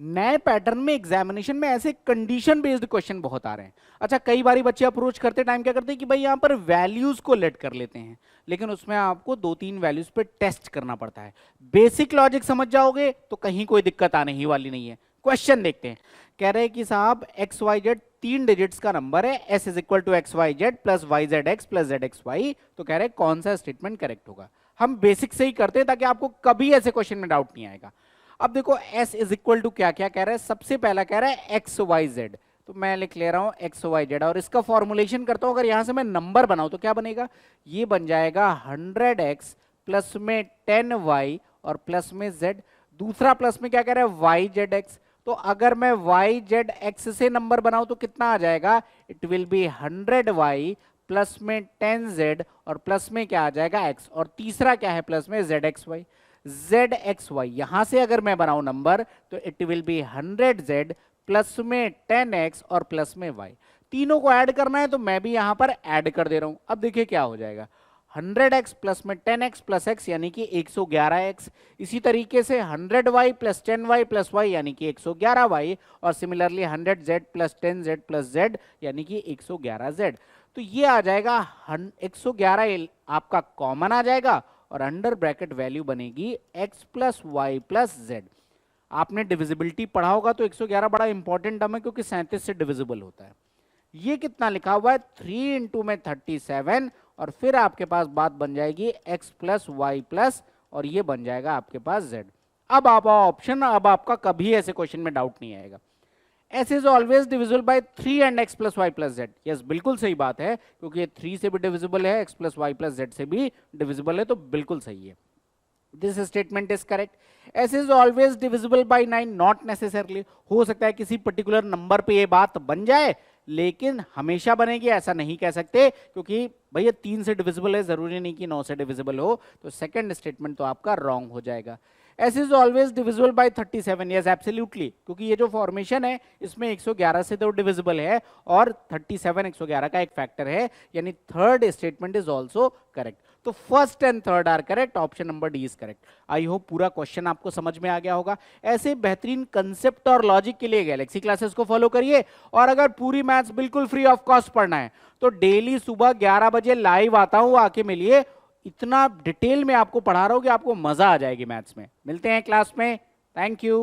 नए पैटर्न में एग्जामिनेशन में ऐसे कंडीशन बेस्ड क्वेश्चन बहुत आ रहे हैं। अच्छा, कई बारी बच्चे अप्रोच करते टाइम क्या करते हैं कि भाई यहाँ पर वैल्यूज को लेट कर लेते हैं, लेकिन उसमें आपको 2-3 वैल्यूज पे टेस्ट करना पड़ता है। बेसिक लॉजिक समझ जाओगे तो कहीं कोई दिक्कत आने ही वाली नहीं है। क्वेश्चन देखते हैं। कह रहे हैं कि साहब एक्स वाई जेड 3 डिजिट्स का नंबर है, S is equal to X Y Z plus Y Z X plus Z X Y. तो कह रहे हैं कौन सा स्टेटमेंट करेक्ट होगा। हम बेसिक से ही करते हैं ताकि आपको कभी ऐसे क्वेश्चन में डाउट नहीं आएगा। अब देखो s इज इक्वल टू क्या क्या कह रहा है, सबसे पहला कह रहा है एक्स वाई जेड, तो मैं लिख ले रहा हूं एक्स वाई जेड और इसका फॉर्मुलेशन करता हूं। अगर यहां से मैं नंबर बनाऊं तो क्या बनेगा, ये बन जाएगा 100x प्लस में 10y और प्लस में z। दूसरा प्लस में क्या कह रहा है वाई जेड एक्स, तो अगर मैं वाई जेड एक्स से नंबर बनाऊं तो कितना आ जाएगा, it will be 100y plus में 10z और प्लस में क्या आ जाएगा x, और तीसरा क्या है प्लस में Z X Y. Z X Y यहां से अगर मैं बनाऊं नंबर तो it will be 100z plus में 10x और प्लस में y। तीनों को ऐड करना है तो मैं भी यहां पर ऐड कर दे रहा हूं। अब देखिए क्या हो जाएगा, 100x प्लस में 10x प्लस x यानी कि 111x। इसी तरीके से 100y plus 10y plus y यानी कि 111y, और similarly 100z plus 10z plus z यानी कि 111z। तो ये आ जाएगा 111 आपका कॉमन आ जाएगा और अंडर ब्रैकेट वैल्यू बनेगी x plus Y plus Z. आपने डिविजिबिलिटी पढ़ा होगा तो 111 बड़ा इंपॉर्टेंट टर्म है क्योंकि 37 से डिविजिबल होता है। ये कितना लिखा हुआ है 3 इंटू में 37, और फिर आपके पास बात बन जाएगी x प्लस वाई प्लस, और ये बन जाएगा आपके पास z। अब आप ऑप्शन, अब आपका कभी ऐसे क्वेश्चन में डाउट नहीं आएगा। s is always divisible by 3 and x plus Y plus Z. Yes, बिल्कुल सही बात है क्योंकि ये 3 से भी डिविजिबल है, x plus Y plus Z से भी डिविजिबल है, तो बिल्कुल सही है। This statement is correct. s is always divisible by 9, not necessarily. हो सकता है किसी पर्टिकुलर नंबर पे ये बात बन जाए, लेकिन हमेशा बनेगी ऐसा नहीं कह सकते, क्योंकि भैया 3 से डिविजिबल है, जरूरी नहीं कि 9 से डिविजिबल हो। तो सेकंड स्टेटमेंट तो आपका रॉन्ग हो जाएगा। s is always divisible bye 37, yes absolutely, क्योंकि ये जो फॉर्मेशन है इसमें 111 से तो डिविजिबल है और 37 111 का एक फैक्टर है, यानी third statement is also correct. तो first and third are correct, option number D is correct. I hope पूरा क्वेश्चन आपको समझ में आ गया होगा। ऐसे बेहतरीन कंसेप्ट और लॉजिक के लिए गैलेक्सी क्लासेस को फॉलो करिए, और अगर पूरी मैथ्स बिल्कुल फ्री ऑफ कॉस्ट पढ़ना है तो डेली सुबह 11 बजे लाइव आता हूं, आके मिलिए। इतना डिटेल में आपको पढ़ा रहा हूं कि आपको मजा आ जाएगी मैथ्स में। मिलते हैं क्लास में। Thank you.